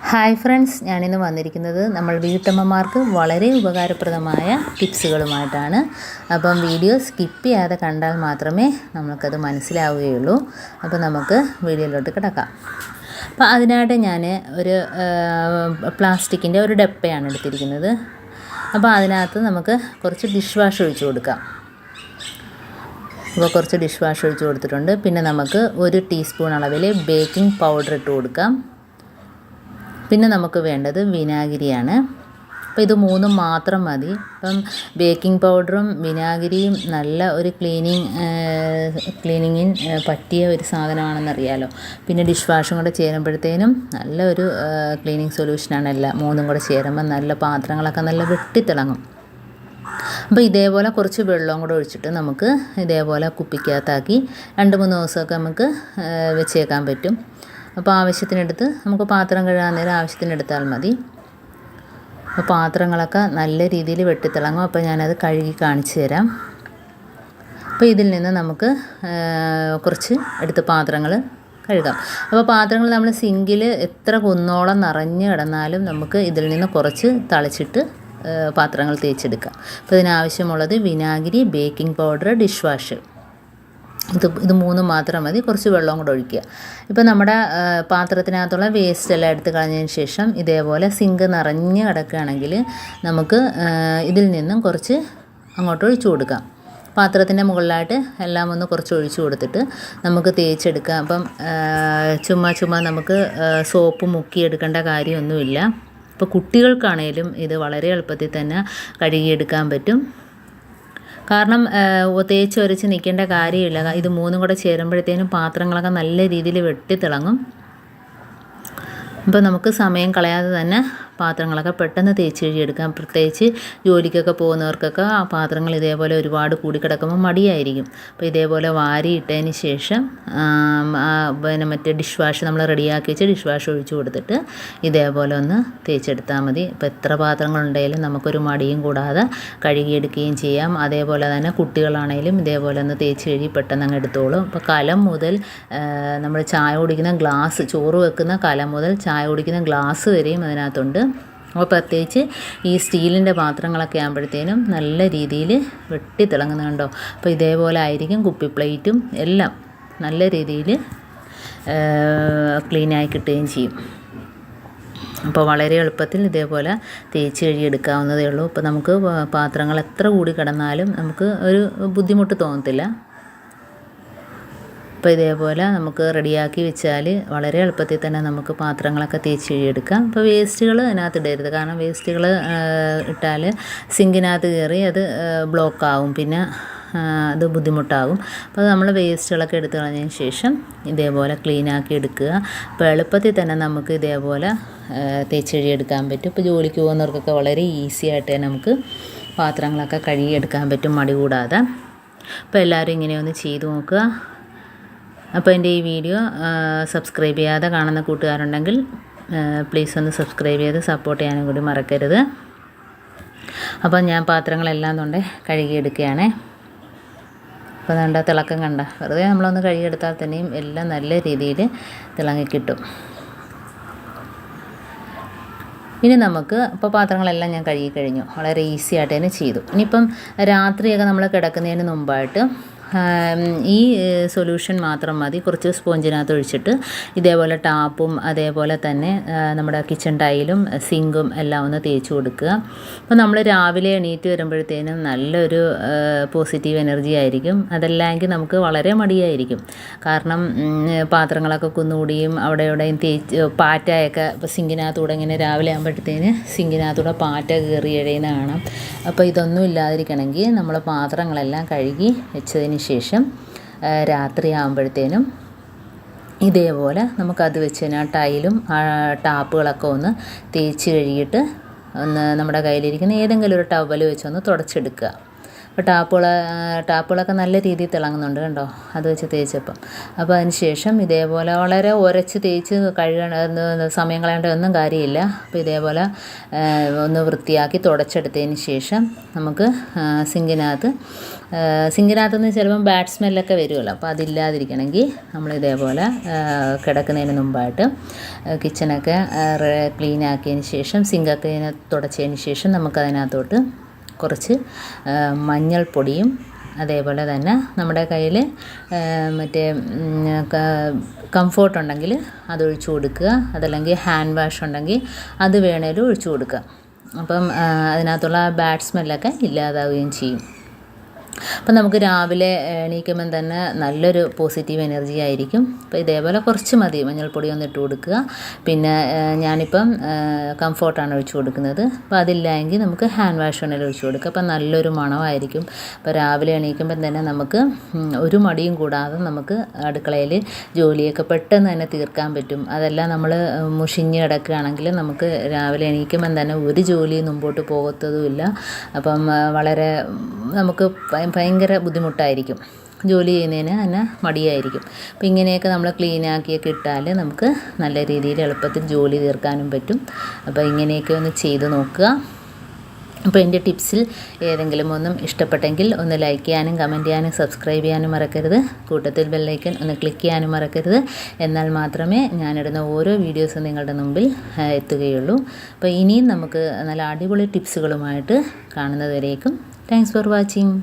Hi friends, ഞാനിന്ന് വന്നിരിക്കുന്നത് നമ്മൾ വീട്ടമ്മമാർക്ക് വളരെ ഉപകാരപ്രദമായ ടിപ്സുകളുമായിട്ടാണ്. അപ്പം വീഡിയോ സ്കിപ്പ് ചെയ്യാതെ കണ്ടാൽ മാത്രമേ നമുക്കത് മനസ്സിലാവുകയുള്ളൂ. അപ്പോൾ നമുക്ക് വീഡിയോയിലോട്ട് കിടക്കാം. അപ്പോൾ അതിനായിട്ട് ഞാൻ ഒരു പ്ലാസ്റ്റിക്കിൻ്റെ ഒരു ഡപ്പയാണ് എടുത്തിരിക്കുന്നത്. അപ്പോൾ അതിനകത്ത് നമുക്ക് കുറച്ച് ഡിഷ് വാഷ് ഒഴിച്ചു കൊടുക്കാം. അപ്പോൾ കുറച്ച് ഡിഷ് വാഷ് ഒഴിച്ചു കൊടുത്തിട്ടുണ്ട്. പിന്നെ നമുക്ക് 1 ടീസ്പൂൺ അളവിൽ ബേക്കിംഗ് പൗഡർ ഇട്ട് കൊടുക്കാം. പിന്നെ നമുക്ക് വേണ്ടത് വിനാഗിരിയാണ്. അപ്പോൾ ഇത് 3 മാത്രം മതി. അപ്പം ബേക്കിംഗ് പൗഡറും വിനാഗിരിയും നല്ല ഒരു ക്ലീനിങ്ങിന് പറ്റിയ ഒരു സാധനമാണെന്നറിയാലോ. പിന്നെ ഡിഷ് വാഷും കൂടെ ചേരുമ്പോഴത്തേനും നല്ല ഒരു ക്ലീനിങ് സൊല്യൂഷനാണ്. എല്ലാം 3 കൂടെ ചേരുമ്പോൾ നല്ല പാത്രങ്ങളൊക്കെ നല്ല വെട്ടിത്തിളങ്ങും. അപ്പോൾ ഇതേപോലെ കുറച്ച് വെള്ളവും കൂടെ ഒഴിച്ചിട്ട് നമുക്ക് ഇതേപോലെ കുപ്പിക്കകത്താക്കി 2-3 ദിവസമൊക്കെ നമുക്ക് വെച്ചേക്കാൻ പറ്റും. അപ്പോൾ ആവശ്യത്തിനെടുത്ത് നമുക്ക് പാത്രം കഴുകാൻ നേരം ആവശ്യത്തിനെടുത്താൽ മതി. അപ്പോൾ പാത്രങ്ങളൊക്കെ നല്ല രീതിയിൽ വെട്ടിത്തിളങ്ങും. അപ്പോൾ ഞാനത് കഴുകി കാണിച്ചു തരാം. അപ്പോൾ ഇതിൽ നിന്ന് നമുക്ക് കുറച്ച് എടുത്ത് പാത്രങ്ങൾ കഴുകാം. അപ്പോൾ പാത്രങ്ങൾ നമ്മൾ സിങ്കിൽ എത്ര കുന്നോളം നിറഞ്ഞ് കിടന്നാലും നമുക്ക് ഇതിൽ നിന്ന് കുറച്ച് തളിച്ചിട്ട് പാത്രങ്ങൾ തേച്ചെടുക്കാം. അപ്പോൾ ഇതിനാവശ്യമുള്ളത് വിനാഗിരി, ബേക്കിംഗ് പൗഡർ, ഡിഷ് വാഷ്. ഇത് 3 മാത്രം മതി. കുറച്ച് വെള്ളവും കൂടെ ഒഴിക്കുക. ഇപ്പോൾ നമ്മുടെ പാത്രത്തിനകത്തുള്ള വേസ്റ്റ് എല്ലാം എടുത്ത് കളഞ്ഞതിന് ശേഷം ഇതേപോലെ സിങ്ക് നിറഞ്ഞ് കിടക്കുകയാണെങ്കിൽ നമുക്ക് ഇതിൽ നിന്നും കുറച്ച് അങ്ങോട്ട് ഒഴിച്ചു കൊടുക്കാം. പാത്രത്തിൻ്റെ മുകളിലായിട്ട് എല്ലാം ഒന്ന് കുറച്ച് ഒഴിച്ചു കൊടുത്തിട്ട് നമുക്ക് തേച്ചെടുക്കാം. അപ്പം ചുമ്മാ നമുക്ക് സോപ്പ് മുക്കിയെടുക്കേണ്ട കാര്യമൊന്നുമില്ല. ഇപ്പോൾ കുട്ടികൾക്കാണേലും ഇത് വളരെ എളുപ്പത്തിൽ തന്നെ കഴുകിയെടുക്കാൻ പറ്റും. കാരണം തേച്ച് ഒരച്ച് നിൽക്കേണ്ട കാര്യമില്ല. ഇത് 3 കൂടെ ചേരുമ്പോഴത്തേനും പാത്രങ്ങളൊക്കെ നല്ല രീതിയിൽ വെട്ടിത്തിളങ്ങും. അപ്പോൾ നമുക്ക് സമയം കളയാതെ തന്നെ പാത്രങ്ങളൊക്കെ പെട്ടെന്ന് തേച്ച് കഴുകിയെടുക്കാം. പ്രത്യേകിച്ച് ജോലിക്കൊക്കെ പോകുന്നവർക്കൊക്കെ ആ പാത്രങ്ങൾ ഇതേപോലെ ഒരുപാട് കൂടിക്കിടക്കുമ്പോൾ മടിയായിരിക്കും. അപ്പോൾ ഇതേപോലെ വാരിയിട്ടതിന് ശേഷം പിന്നെ മറ്റേ ഡിഷ് വാഷ് നമ്മൾ റെഡിയാക്കി വെച്ച് ഡിഷ് വാഷ് ഒഴിച്ചു കൊടുത്തിട്ട് ഇതേപോലെ ഒന്ന് തേച്ചെടുത്താൽ മതി. ഇപ്പോൾ എത്ര പാത്രങ്ങളുണ്ടെങ്കിലും നമുക്കൊരു മടിയും കൂടാതെ കഴുകിയെടുക്കുകയും ചെയ്യാം. അതേപോലെ തന്നെ കുട്ടികളാണെങ്കിലും ഇതേപോലെ ഒന്ന് തേച്ച് കഴുകി പെട്ടെന്ന് അങ്ങ് എടുത്തോളും. ഇപ്പോൾ കലം മുതൽ നമ്മൾ ചായ കുടിക്കുന്ന ഗ്ലാസ്, ചോറ് വെക്കുന്ന കലം മുതൽ ചായ കുടിക്കുന്ന ഗ്ലാസ് വരെയും അതിനകത്തുണ്ട്. അപ്പോൾ പ്രത്യേകിച്ച് ഈ സ്റ്റീലിൻ്റെ പാത്രങ്ങളൊക്കെ ആകുമ്പോഴത്തേനും നല്ല രീതിയിൽ വെട്ടിത്തിളങ്ങുന്നുണ്ടോ. അപ്പോൾ ഇതേപോലെ ആയിരിക്കും കുപ്പി പ്ലേറ്റും എല്ലാം നല്ല രീതിയിൽ ക്ലീനായി കിട്ടുകയും ചെയ്യും. അപ്പോൾ വളരെ എളുപ്പത്തിൽ ഇതേപോലെ തേച്ച് കഴുകിയെടുക്കാവുന്നതേ ഉള്ളൂ. ഇപ്പോൾ നമുക്ക് പാത്രങ്ങൾ എത്ര കൂടി കിടന്നാലും നമുക്ക് ഒരു ബുദ്ധിമുട്ട് തോന്നത്തില്ല. അപ്പോൾ ഇതേപോലെ നമുക്ക് റെഡിയാക്കി വെച്ചാൽ വളരെ എളുപ്പത്തിൽ തന്നെ നമുക്ക് പാത്രങ്ങളൊക്കെ തേച്ച് കഴുകിയെടുക്കാം. അപ്പോൾ വേസ്റ്റുകൾ അതിനകത്ത് ഇടരുത്. കാരണം വേസ്റ്റുകൾ ഇട്ടാൽ സിങ്കിനകത്ത് കയറി അത് ബ്ലോക്കാവും, പിന്നെ അത് ബുദ്ധിമുട്ടാകും. അപ്പോൾ നമ്മൾ വേസ്റ്റുകളൊക്കെ എടുത്ത് കളഞ്ഞതിന് ശേഷം ഇതേപോലെ ക്ലീനാക്കി എടുക്കുക. അപ്പോൾ എളുപ്പത്തിൽ തന്നെ നമുക്ക് ഇതേപോലെ തേച്ച് കഴുകിയെടുക്കാൻ പറ്റും. ഇപ്പോൾ ജോലിക്ക് പോകുന്നവർക്കൊക്കെ വളരെ ഈസി ആയിട്ട് തന്നെ നമുക്ക് പാത്രങ്ങളൊക്കെ കഴുകിയെടുക്കാൻ പറ്റും മടി കൂടാതെ. അപ്പോൾ എല്ലാവരും ഇങ്ങനെയൊന്ന് ചെയ്തു നോക്കുക. അപ്പോൾ എൻ്റെ ഈ വീഡിയോ സബ്സ്ക്രൈബ് ചെയ്യാതെ കാണുന്ന കൂട്ടുകാരുണ്ടെങ്കിൽ പ്ലീസ് ഒന്ന് സബ്സ്ക്രൈബ് ചെയ്ത് സപ്പോർട്ട് ചെയ്യാനും കൂടി മറക്കരുത്. അപ്പോൾ ഞാൻ പാത്രങ്ങളെല്ലാം കൊണ്ട് കഴുകിയെടുക്കുകയാണേ. അപ്പോൾ വേണ്ട തിളക്കം കണ്ട വെറുതെ നമ്മളൊന്ന് കഴുകിയെടുത്താൽ തന്നെയും എല്ലാം നല്ല രീതിയിൽ തിളങ്ങിക്കിട്ടും. ഇനി നമുക്ക് ഇപ്പോൾ പാത്രങ്ങളെല്ലാം ഞാൻ കഴുകി കഴിഞ്ഞു. വളരെ ഈസി ആയിട്ട് തന്നെ ചെയ്തു. ഇനിയിപ്പം രാത്രിയൊക്കെ നമ്മൾ കിടക്കുന്നതിന് മുമ്പായിട്ട് ഈ സൊല്യൂഷൻ മാത്രം മതി. കുറച്ച് സ്പോഞ്ചിനകത്ത് ഒഴിച്ചിട്ട് ഇതേപോലെ ടാപ്പും അതേപോലെ തന്നെ നമ്മുടെ കിച്ചൺ ടൈലും സിങ്കും എല്ലാം ഒന്ന് തേച്ച് കൊടുക്കുക. അപ്പോൾ നമ്മൾ രാവിലെ എണീറ്റ് വരുമ്പോഴത്തേനും നല്ലൊരു പോസിറ്റീവ് എനർജി ആയിരിക്കും. അതല്ലെങ്കിൽ നമുക്ക് വളരെ മടിയായിരിക്കും. കാരണം പാത്രങ്ങളൊക്കെ കുന്നുകൂടിയും അവിടെ ഇവിടെയും പാറ്റയൊക്കെ ഇപ്പോൾ സിങ്കിനകത്തൂടെ ഇങ്ങനെ രാവിലെ ആകുമ്പോഴത്തേന് സിങ്കിനകത്തൂടെ പാറ്റ കയറി എഴയുന്ന കാണാം. അപ്പോൾ ഇതൊന്നും ഇല്ലാതിരിക്കണമെങ്കിൽ നമ്മൾ പാത്രങ്ങളെല്ലാം കഴുകി വെച്ചതിന് ശേഷം രാത്രി ആകുമ്പോഴത്തേനും ഇതേപോലെ നമുക്കത് വെച്ച് തന്നെ ടൈലും ടാപ്പുകളൊക്കെ ഒന്ന് തേച്ച് കഴുകിയിട്ട് ഒന്ന് നമ്മുടെ കയ്യിലിരിക്കുന്ന ഏതെങ്കിലും ഒരു ടവൽ വെച്ചൊന്ന് തുടച്ചെടുക്കുക. അപ്പോൾ ടാപ്പുകളൊക്കെ നല്ല രീതിയിൽ തിളങ്ങുന്നുണ്ട് കണ്ടോ, അത് വെച്ച് തേച്ചപ്പം. അപ്പോൾ അതിന് ശേഷം ഇതേപോലെ വളരെ ഉരച്ച് തേച്ച് സമയം കളയേണ്ട ഒന്നും കാര്യമില്ല. അപ്പോൾ ഇതേപോലെ ഒന്ന് വൃത്തിയാക്കി തുടച്ചെടുത്തതിന് ശേഷം നമുക്ക് സിങ്കിനകത്തുനിന്ന് ചിലപ്പം ബാഡ് സ്മെല്ലൊക്കെ വരുമല്ലോ, അപ്പോൾ അതില്ലാതിരിക്കണമെങ്കിൽ നമ്മളിതേപോലെ കിടക്കുന്നതിന് മുമ്പായിട്ട് കിച്ചണൊക്കെ ക്ലീൻ ആക്കിയതിന് ശേഷം സിങ്കൊക്കെ തുടച്ചതിന് ശേഷം നമുക്കതിനകത്തോട്ട് കുറച്ച് മഞ്ഞൾപ്പൊടിയും അതേപോലെ തന്നെ നമ്മുടെ കയ്യിൽ മറ്റേ കംഫോർട്ട് ഉണ്ടെങ്കിൽ അതൊഴിച്ച് കൊടുക്കുക, അതല്ലെങ്കിൽ ഹാൻഡ് വാഷ് ഉണ്ടെങ്കിൽ അത് വേണേലും ഒഴിച്ച് കൊടുക്കുക. അപ്പം അതിനകത്തുള്ള ബാഡ് സ്മെല്ലൊക്കെ ഇല്ലാതാവുകയും ചെയ്യും. അപ്പം നമുക്ക് രാവിലെ എണീക്കുമ്പം തന്നെ നല്ലൊരു പോസിറ്റീവ് എനർജി ആയിരിക്കും. അപ്പോൾ ഇതേപോലെ കുറച്ച് മതി മഞ്ഞൾപ്പൊടി ഒന്ന് ഇട്ട് കൊടുക്കുക. പിന്നെ ഞാനിപ്പം കംഫോർട്ടാണ് ഒഴിച്ച് കൊടുക്കുന്നത്. അപ്പോൾ അതില്ലെങ്കിൽ നമുക്ക് ഹാൻഡ് വാഷ് വേണമെങ്കിൽ ഒഴിച്ച് കൊടുക്കുക. അപ്പം നല്ലൊരു മണമായിരിക്കും. അപ്പോൾ രാവിലെ എണീക്കുമ്പം തന്നെ നമുക്ക് ഒരു മടിയും കൂടാതെ നമുക്ക് അടുക്കളയിൽ ജോലിയൊക്കെ പെട്ടെന്ന് തന്നെ തീർക്കാൻ പറ്റും. അതെല്ലാം നമ്മൾ മുഷിഞ്ഞ് കിടക്കുകയാണെങ്കിൽ നമുക്ക് രാവിലെ എണീക്കുമ്പം തന്നെ ഒരു ജോലിയും മുമ്പോട്ട് പോകത്തതുമില്ല. അപ്പം വളരെ നമുക്ക് ഭയങ്കര ബുദ്ധിമുട്ടായിരിക്കും, ജോലി ചെയ്യുന്നതിന് തന്നെ മടിയായിരിക്കും. അപ്പോൾ ഇങ്ങനെയൊക്കെ നമ്മൾ ക്ലീനാക്കിയൊക്കെ ഇട്ടാൽ നമുക്ക് നല്ല രീതിയിൽ എളുപ്പത്തിൽ ജോലി തീർക്കാനും പറ്റും. അപ്പോൾ ഇങ്ങനെയൊക്കെ ഒന്ന് ചെയ്ത് നോക്കുക. അപ്പോൾ എൻ്റെ ടിപ്സിൽ ഏതെങ്കിലും ഒന്നും ഇഷ്ടപ്പെട്ടെങ്കിൽ ഒന്ന് ലൈക്ക് ചെയ്യാനും കമൻറ്റ് ചെയ്യാനും സബ്സ്ക്രൈബ് ചെയ്യാനും മറക്കരുത്. കൂട്ടത്തിൽ ബെല്ലൈക്കൻ ഒന്ന് ക്ലിക്ക് ചെയ്യാനും മറക്കരുത്. എന്നാൽ മാത്രമേ ഞാനിടുന്ന ഓരോ വീഡിയോസും നിങ്ങളുടെ മുമ്പിൽ എത്തുകയുള്ളൂ. അപ്പോൾ ഇനിയും നമുക്ക് നല്ല അടിപൊളി ടിപ്സുകളുമായിട്ട് കാണുന്നതുവരേക്കും താങ്ക്സ് ഫോർ വാച്ചിങ്.